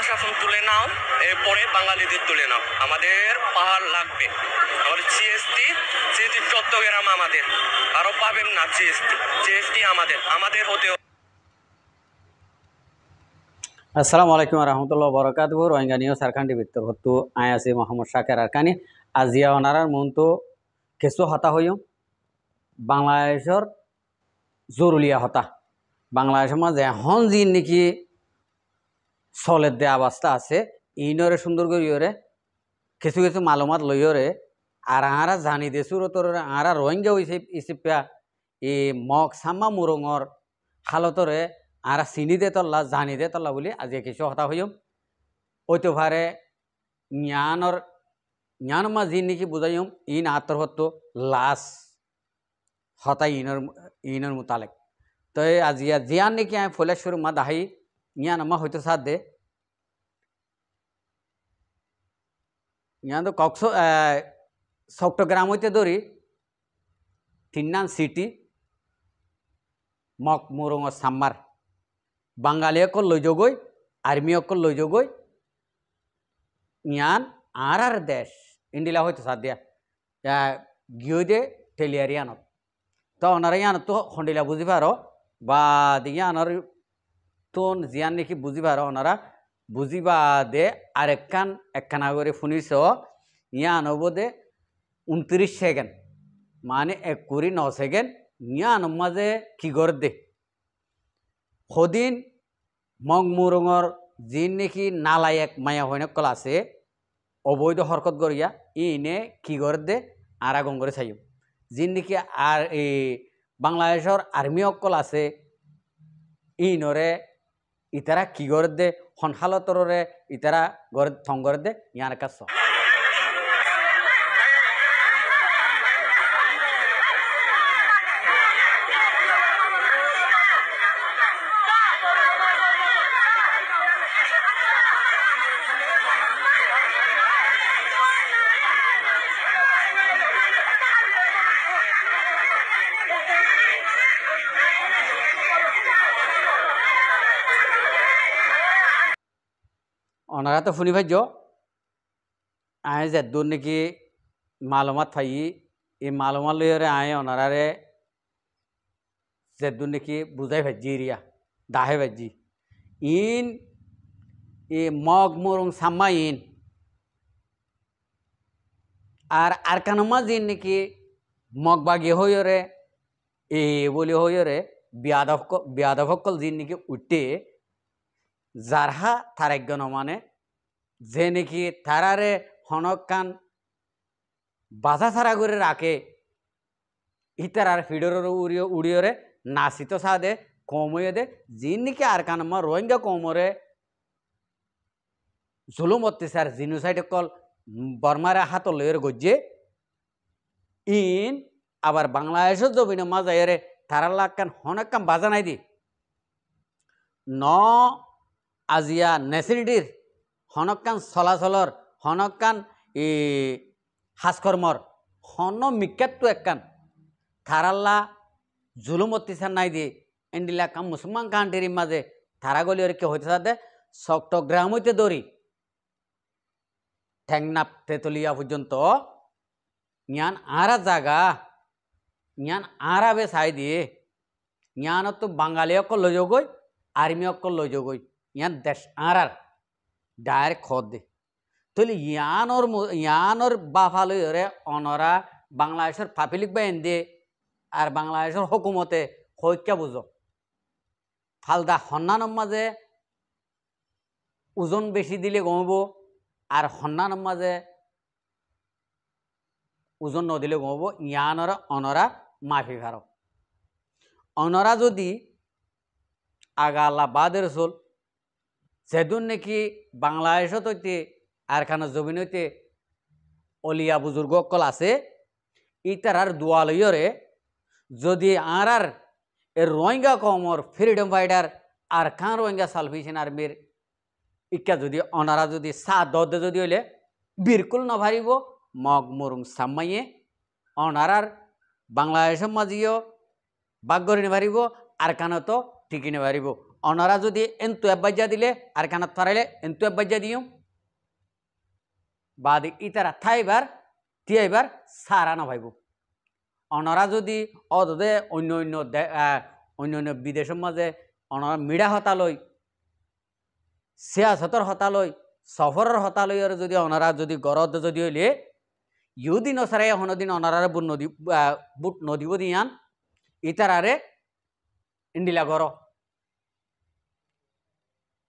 শাসন তুলে নাও, এরপরে বাঙালিদের তুলে নাও। আমাদের পাহাড় লাগবে, আমাদের জিএসটি চট্টগ্রাম আমাদের, আরো পাবেন না। জিএসটি আমাদের হতে। আসসালামু আলাইকুম রহমতুল্লাহ বরকাত রোহিঙ্গা নিউজ সারখান্ডি ভিত্তর হতো আয় আছি মোহাম্মদ শাকের আরকানি আজিয়া ওনারার মনতো কিছু হতা হইম বাংলাদেশের জরুলিয়া হতা বাংলাদেশের মাঝে এখন যি নাকি চলের দে অবস্থা আছে ইনরে সুন্দর করিওরে কিছু কিছু মালুমাত লইরে আর আরা জানি দে সুরতর আরা রোহিঙ্গা হইছে ইসিপিয়া এই মগ সাম্মা মুরঙর হালতরে আরা চিনি দে তল্লা জানি দে তল্লা বলি আজি কিছু হতা হইম হইতে পারে জ্ঞান মা যি নাকি বুঝাইম ইন আত্মর হতো লাশ হতাই ইনর মোতালেক তো আজিয়া জিয়ান নাকি আমি ফলেশ্বর মা দাহাই জ্ঞান মা হয়তো সাথ দে জ্ঞান তো চট্টগ্রাম হইতে ধরি তিন্নান সিটি মক মুরঙ সাম্মার বাঙালি অকল লই যোগই আর্মি অকল লই যোগই ইয়ান আর দেশ ইন্ডিলা হয়তো সাথ দিয়া গিয়ে দে টেলিয়ারিয়ানত তো ওনারা ইয়ানত তো হন্ডিলা বুঝি পারো বা ইয়ানোর তো জিয়ান নাকি বুঝি পারো ওনারা বুঝিবা দে আর একখানা করে শুনিস ইয়ান হব দে 29 সেকেন্ড মানে 1 সেকেন্ড ইয়ান মাঝে কি করে দে সদিন মগ মুরঙর যি নাকি নালায়ক মায়া হইনকল আছে অবৈধ হরকত করিয়া ইনে কি করে দে আর আগুন করে চাইব যি নাকি আর এই বাংলাদেশের আর্মি অকল আছে ইনরে ইতারা কি করে দে হনহালতরে ইতারা গড়ে থং করে দে ইয়ার কাছ ওনারা তো শুনি ভাইজ আয় যে দূর নাকি মালুমাত পাই এই মালুমাত লইরে আয় ওনারারে যে দূর নাকি বুঝাই ভাজি এরিয়া দাহে ভাজি ইন এ মগ মুরং সাম্মা ইন আর কানমা যে নাকি মগ বাগি হইরে এ বলি হইরে বিয়াদকল যে নাকি উঠে যারহা তারাজ্ঞ মানে যে নাকি তারারে হনকান বাধা ছাড়া করে রাখে ইতার ফিডর উড়িয়রে নাচিত চা দে কময়ে দে যি নাকি আর কানমা রোহিঙ্গা কমরে জুলুম অত্যাচার জিনোসাইড কল বর্মারে হাত লইয়ের গজ্জে ইন আবার বাংলাদেশের জমিনে মাজাইরে তারা লাগান হনকান বাজা নাই দি ন আজিয়া নেসিডির হনকান চলাচলর হনকান ই হাজকর্মর হন মিকাতটো একখান থারাল্লা জুলুম অত্যাচার নাই দিয়ে এন্ডিলা কাম মুসলমান কান্ট্রির মাঝে থারা গলি কে হইতে সাথে চট্টগ্রাম হইতে দৌড়ি ঠেংনাপ তেতুলিয়া পর্যন্ত ইয়ান আরা জাগা ইয়ান আরা বে চাই দিয়ে ইয়ানত তো বাঙালি অকল লই যাগই আর্মি অকল লই যাগই ইয়ান দেশ আরার ডাইরেক্ট খদ দে তাহলে ইয়ানোর বাফালইরে অনরা বাংলাদেশের পাবলিক বাইন দে আর বাংলাদেশের হুকুমতে হইকা বুঝো ফালদা হন্নানোর মাঝে ওজন বেশি দিলে কমব আর হন্নানোর মাঝে ওজন নদিলে কমব ইয়ানরা অনরা মাফি ভার অনরা যদি আগা আল্লাহ বাদের চল যেদিন নাকি বাংলাদেশত হইতে আর খানা জমিন হইতে অলিয়া বুজুর্গ অকল আছে ইতার দোয়া লইরে যদি আর এর রোহিঙ্গা কমর ফ্রিডম ফাইটার আর খান রোহিঙ্গা সালভেশন আর্মির ইকা যদি অনারা যদি সাত দে যদি হইলে বিরকুল নভারিব মগ মুরুং সাম্মাইয়ে অনারার বাংলাদেশের মাঝিও বাগ্যরি নেভারিব আর কানত টিকি নেভারিব অনরা যদি এন্তু এবাজ্জা দিলে আর কানাত ফারাইলে এন্তু এবাজ্জা দিও বাদ ইতারা থাইবার তিয়াইবার সারা না ভাইব অনরা যদি অদে অন্য অন্য অন্য বিদেশের মাঝে অনরা মিডা হতালই সিয়াসতর হতালই সফরের হতালই যদি অনরা যদি গরদ যদি হইলে ইউদিন সারাই হনদিন অনারারে বুট নদীব দিয়ান ইতারারে ইন্ডিলা গর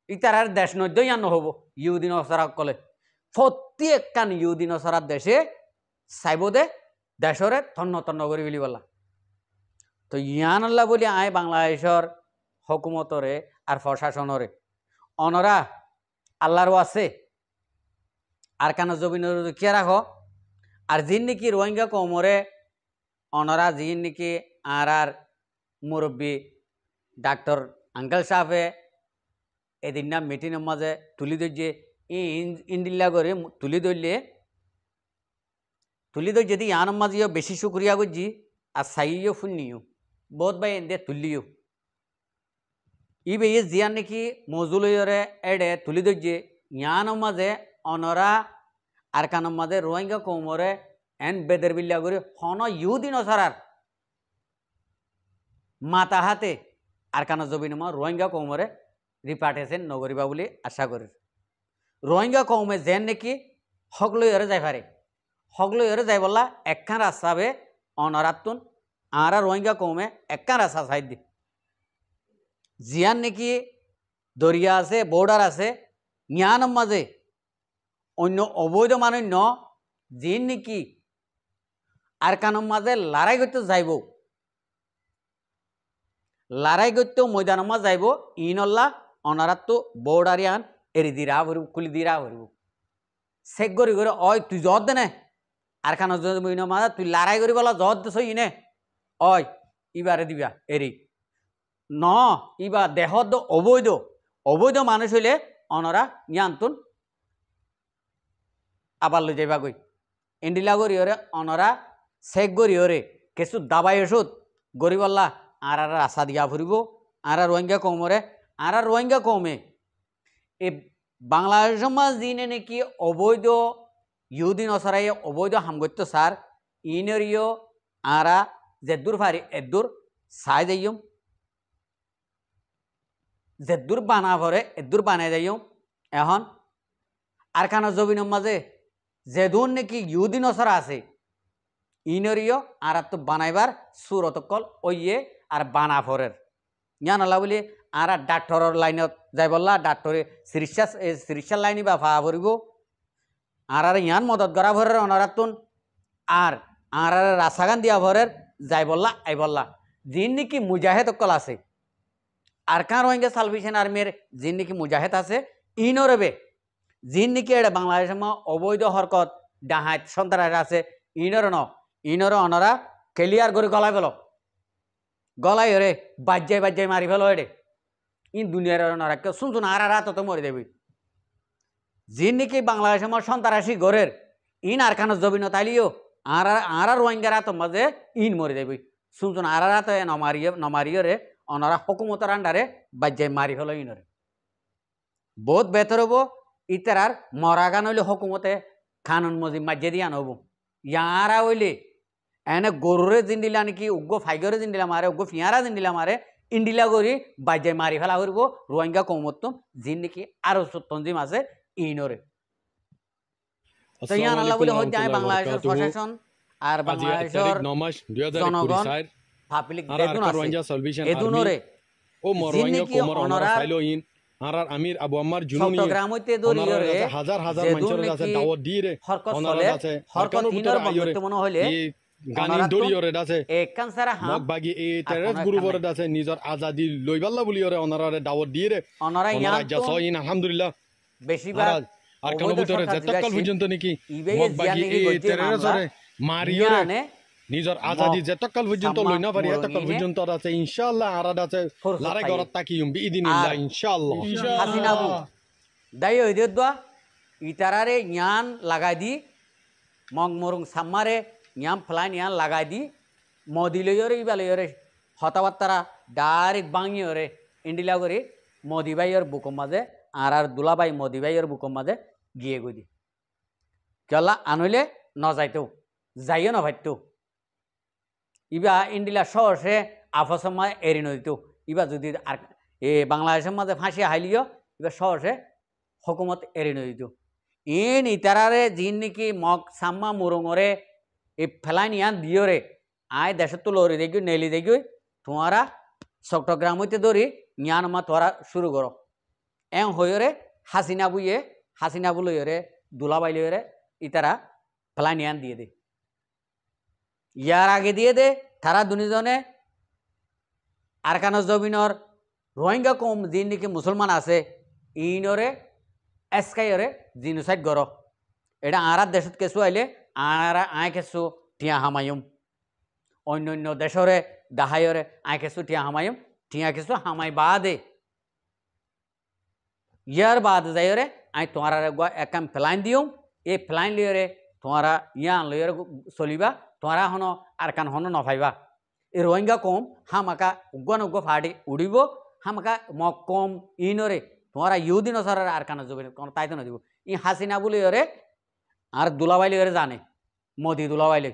ইতারার দেশ নদ্য ইয়ান নহব ইউদিন অসারা কলে প্রত্যেকখান ইউদিন অসারার দেশে চাইব দে দেশরে তন্ন তন্ন করে বলি বলা তো ইয়ান আল্লাহ বলি আয় বাংলাদেশের হকুমতরে আর প্রশাসনরে অনরা আল্লাহরও আছে আর কেন জমিনের কে রাখো আর যিন নাকি রোহিঙ্গা কমরে অনরা যিন নাকি আর মুরব্বী ডাক্তার আঙ্কেল সাহেবে এদিন না মিটিংয়ের মাঝে তুলি ধরছে ইন্ডিল্লা করে তুলি ধরলে যদি ইয়ানোর মাঝেও বেশি শুক্রিয়া করছি আর সাইও শুনিও বহুত ভাই এনে তুলিও ই বে জিয়ান নাকি মজুলরে এডে তুলি ধরছে ইয়ানোর মাঝে অনরা আর কানোর মাঝে রোহিঙ্গা কৌমরে এন বেদের বিল্লা করে হন ইউদিন সারার মাতা হাতে আর কানো জবিন রোহিঙ্গা কৌমরে রিপার্টেশন নগরিবা বলে আশা করি রোহিঙ্গা কৌমে যেন নাকি হকলইরে যাই পারে হকলইরে যাই বললা একখান রাস্তাবে অনরাতুন আর রোহিঙ্গা কৌমে একখান রাস্তা সাইড দি জিয়ান নাকি দরিয়া আছে বর্ডার আছে ইয়ানোর মাঝে অন্য অবৈধ মানন্য যিন নাকি আর কানোর মাঝে লড়াই করতে যাইব লড়াই করতেও ময়দানের মাঝে যাইব ইনল্লা অনারাত তো বর্ডারিয়ান এরি দিরা ভরব খুলি দিরা ভরব চেক করি করে অয় তুই জত দে নে আর কানো মাঝে তুই লড়াই করি বলা জত দেছ ইনে অয় ইবারে দিবা এরি ন ইবা দেহত অবৈধ অবৈধ মানুষ হইলে অনরা ইয়ান্তুন আবার লই যাইবা গই ইন্ডিলা গরিয়রে অনরা চেক গরিয়রে কিছু দাবাই ওষুধ গরিবল্লা আর আশা দিয়া ফুরিব আর রোহিঙ্গা কৌমরে আর রোহিঙ্গা কৌমে এই বাংলাদেশ মাঝ দিনে নাকি অবৈধ ইউদিন অসরাই অবৈধ হামগত্য সার ইনরিও আরা যেদুর ফারি এদুর সাই যাইম যেদুর বানা ভরে এদুর বানাই যাইম এখন আর কানো জবিনের মাঝে যেদুর নাকি ইউদিন অসরা আছে ইনরিও আর তো বানাইবার সুরতকল ওইয়ে আর বানা ফরের ইয়ান আল্লাহ বলি আর ডাক্তরের লাইনত যাই বললা ডাক্তরে চিকিৎসার লাইনে বা ফা ভরিব আর ইয়ান মদত করা ভরের অনারাতুন আর আর রাসাগান দিয়া ভরের যাই বললা আই বললা যিন নাকি মুজাহেদ অকল আছে আর কার রোহিঙ্গা সালভেশন আর্মির যিন নাকি মুজাহেদ আছে ইনরবে যিন নাকি এটা বাংলাদেশের অবৈধ হরকত ডাহাত সন্ত্রাস আছে ইনর ন ইনর অনরা ক্লিয়ার করে গলায় ফেল গলাই রে বাজ্যাই মারি ফেলো এডে ইন দুনিয়ার অনরা কেউ শুনছুন আর রাত তো মরে দেবি যিন নাকি বাংলাদেশের সন্ত্রাসী গড়ের ইন আর খানো জবিন তাইলিও আর রোহিঙ্গারা তো মাঝে ইন মরে দেবি শুনছুন আর রাত নমারিয়ে রে অনরা হকুমতের আন্ডারে বাজ্যাই মারি ফেলো ইনরে বহুত বেতর হবো ইতার মরা গান হইলে হকুমতে খানুন মজি মাজ্জে দিয়া নব ইয়ারা হইলে এনে গরুরে জিন্দিলা নাকি উগ্র ফাইগরে জিন্দিলা মারে উগ্র ফিয়ারা জিন্দিলা মারে ইন্ডিলা করি বাজ্যাই মারি ফেলা করব রোহিঙ্গা কৌমত্তম যিন নাকি আরো তঞ্জিম আছে ইনরে তো ইয়ান আল্লাহ বলে হচ্ছে বাংলাদেশের প্রশাসন আর বাংলাদেশের জনগণ পাবলিক বেদুন আছে এদুনরে ও মরোহিঙ্গা কোমর অনরা ফাইলো ইন আর আমির আবু আম্মার জুনুনি চট্টগ্রামতে দরিয়রে হাজার হাজার মানুষের কাছে দাওয়াত দিয়ে অনরা আছে হরকত তিনর বর্তমান হইলে গানি দরিয়রে আছে একখান সারা হাম মগবাগি এই টেরেস গ্রুপরে আছে নিজর আজাদি লইবাল্লা বলিয়রে অনরারে দাওয়াত দিয়ে অনরা ইয়ান তো ইন আলহামদুলিল্লাহ বেশিরভাগ আর কোন ভিতরে যতকাল পর্যন্ত নাকি মগবাগি এই টেরেসরে মারিয়রে নিজর আজাদি যতকাল পর্যন্ত লই না পারি এতকাল পর্যন্ত আছে ইনশাআল্লাহ আরাদ আছে লড়াই করার তাকিয়ুম বিইদিনিল্লাহ ইনশাআল্লাহ হাসিনাবু দাই হই দেদবা ইতারারে জ্ঞান লাগাই দি মংমরুং সাম্মারে জ্ঞান ফ্লাইন জ্ঞান লাগাই দি মদিলয়রে ইবালয়রে হতাবাত্তারা ডাইরেক্ট বাঙিয়রে ইন্ডিলা করে মোদি ভাইয়ের বুকুর মাঝে আর দুলাভাই মোদি ভাইয়ের বুকুর মাঝে গিয়ে গদি কেলা আনইলে ন যাইতেও যাইও না ভাইতো ইবা ইন্ডিলা সহসে আফসমা এরি নদিত ইবা যদি আর বাংলাদেশের মাঝে ফাঁসি হাইলিও ইবা সহসে হকুমত এরি নদিত ইন ইতারারে জিন নাকি মগ সাম্মা মুরঙরে এই ফেলাইনিয়ান দিওরে আয় দেশের তো লরি দেখি নেলি দেখি তোমারা চট্টগ্রাম হইতে ধরি ইয়ানমা তোরা শুরু করো এং হইরে হাসিনা বুলইরে দুলাবাই লইরে ইতারা ফেলাইনিয়ান দিয়ে দে ইয়ার আগে দিয়ে দে তারা দুজনে আরকানস জমিনর রোহিঙ্গা কম যিন নাকি মুসলমান আছে ইনরে এসকাইরে জিনোসাইড গর এটা আরার দেশত কেঁচু আইলে আয় কেঁচু টিয়া হামায়ুম অন্য দেশরে দাহাইরে আয় কেঁচু টিয়া হামায়ুম টিয়া কেঁচু হামাই বাদে ইয়ার বাদ যাইরে আই তোমার একাম ফেলাইন দিও এই ফেলাইন লিয়রে তোমারা ইয়ান লইরে চলিবা তোমারা হন আরকান হন নফাইবা এই রোহিঙ্গা কম হামাকা উগ্গ ফাটি উড়িব হামাকা মগ কম ইনরে তোমারা ইহুদি নসারের আরকানা জমি কোনো তাই তো নদিব ই হাসিনা বলি ওরে আর দুলাবাইলি ওরে জানে মোদি দুলাবাইলি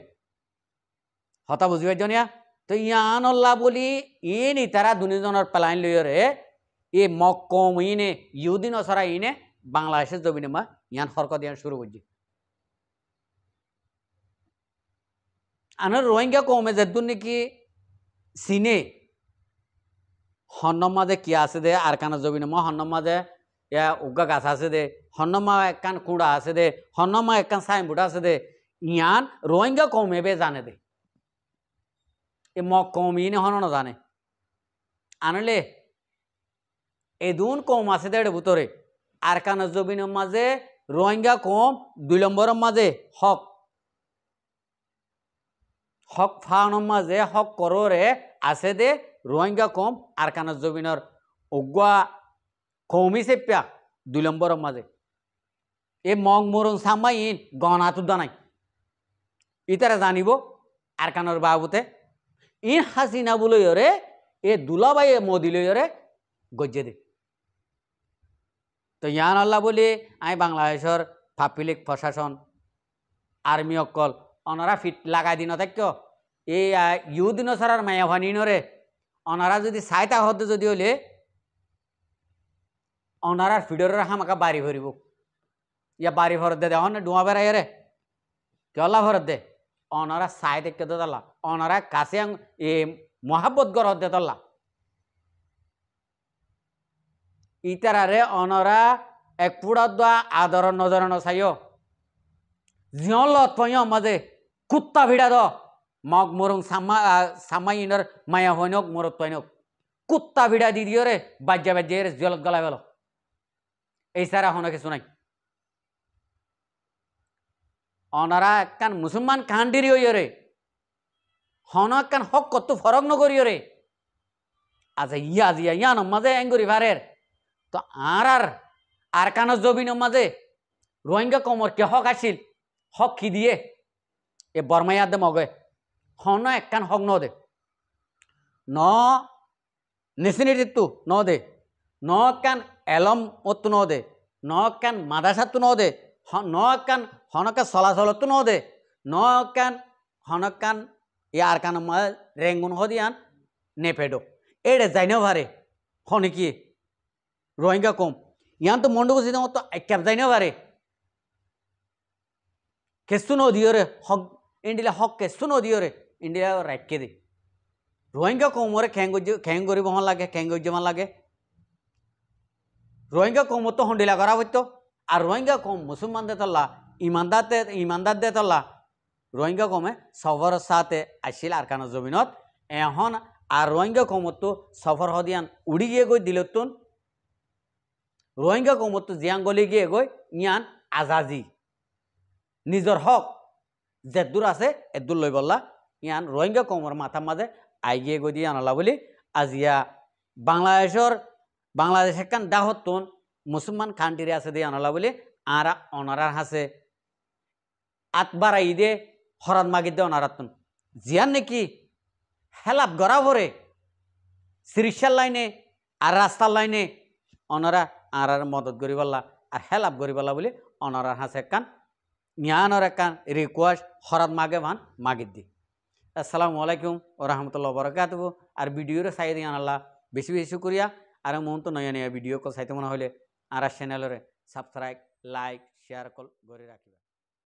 হতা বুঝিবার জনিয়া তো ইয়ানল্লা বলি ইনি তারা দুজনের প্লাইন লইরে এ মগ কম ইনে ইহুদি নসারা ইনে বাংলাদেশের জমিনে মা ইয়ান হরক দিয়া শুরু করছি আনার রোহিঙ্গা কমে যেদুন নাকি চিনে হন্নম মাঝে কি আছে দে আরকানা জমিনে মা হন্নম মাঝে উগ্গা গাছ আছে দে হন্নমা একখান কুড়া আছে দে হন্নমা একখান সাইনবোর্ড আছে দে ইয়ান রোহিঙ্গা কমে বে জানে দে এ মগ কম ইনে হন না জানে আনলে এদুন কম আছে দে ভিতরে আরকানা জমিনের মাঝে রোহিঙ্গা কম 2 নম্বরের মাঝে হক ফাউনের মাঝে হক কররে আছে দে রোহিঙ্গা কম আরকানা জমিনের উগ্গা কৌমি চেপিয়া 2 নম্বরের মাঝে এ মগ মরুন সামাইন গহনা তুদা নাই ইতারা জানিব আরকানোর বাবুতে ইন হাসিনা বলইরে এ দুলাবাই মোদি লইরে গজ্জে দে তো ইয়ান আল্লাহ বলি আমি বাংলাদেশের পাবলিক প্রশাসন আর্মি অকল অনারা ফিট লাগাই দিন থাক এই ইহুদিন সারার মায়াভানি নরে অনারা যদি চাইতা হতে যদি হলে অনারার ফিডরের হামাকা বাড়ি ভরিব ইয়া বাড়ি ভরত দে অন ডুয়া বেড়াই রে কেলা ভরত দে অনারা চাই দেখতে দাল্লা অনারা কাছে এ মহাব্বত গর দে তল্লা ইতারারে অনরা এক পুরা দোয়া আদর নজর নসাইও জিয়ন লত পয় মাঝে কুত্তা ভিড়া দ মগ মরুং সামাইনর মায়া হইনক মরত পয়নক কুত্তা ভিড়া দি দিও রে বাজ্যা রে জলত গলা গেল এই সারা হন কিছু নাই অনারা একখান মুসলমান কান্ডিরি হইও রে হন একখান হক কত ফরক নকরিও রে আচ্ছা ইয়ান মাঝে এঙ্গুরি ভারের তো আর কানো জবিনের মাঝে রোহিঙ্গা কমর কে হক আসিল হক কি দিয়ে এ বর্মাইয়া দে মগে হন একখান হক ন দে ন নেশনিটিত্তু ন দে ন একখান এলম অত্তু ন দে ন একখান মাদাসাত্তু ন দে ন একখান হনকা চলাচলত্তু ন দে ন একখান হনকান এ আর কানো মা রেঙ্গুন হদিয়ান নেপেডো এড়ে যাইনো ভারে হনে কি রোহিঙ্গা কম ইয়ান তো মন্ডু বসে তো ক্যাপ যাই না পারে কেসু নদিও রে হক ইন্ডিয়া হক কেসু নদিও রে ইন্ডিয়া রাখকে দে রোহিঙ্গা কম ওরে খ্যাং করিব লাগে খ্যাং গজ্জমান লাগে রোহিঙ্গা কম তো হন্ডিলা করা হইতো আর রোহিঙ্গা কম মুসলমান দে তল্লা ইমানদার দে তল্লা রোহিঙ্গা কমে সফর সাথে আসিল আর কানো জমিনত এখন আর রোহিঙ্গা কমত তো সফর হদিয়ান উড়ি গিয়ে গই দিলতুন রোহিঙ্গা কমতো জিয়াঙ্গলি গিয়ে গই ইয়ান আজাজি নিজর হক যেদূর আছে এদূর লই বললা ইয়ান রোহিঙ্গা কমর মাথার মাঝে আই গিয়ে গই দিয়ে আনলা বলি আজিয়া বাংলাদেশ একখান দাহতুন মুসলমান কান্ট্রি আছে দিয়ে আনলা বলি আর অনারার হাসে আতবারাই দে হরাত মাগি দে অনারাতুন জিয়ান নাকি হেলাপ গড়া ভরে সিরিশার লাইনে আর রাস্তার লাইনে অনরা আর মদত করি পাল্লা আর হেল্প করি পাল্লা বলে অনরার হাসে কান মিয়ানর একান রিকোয়েস্ট হরাত মাগে ভান মাগিদ দি। আসসালামু আলাইকুম ও রহমতুল্লাহ বরকাতুহু। আর ভিডিওর সাইড দিয়ে আনাল্লাহ বেশি বেশি শুক্রিয়া। আর মন তো নয়া নয়া ভিডিও কল সাইতে মনে হলে আর চ্যানেলরে সাবস্ক্রাইব লাইক শেয়ার কল করে রাখিবা।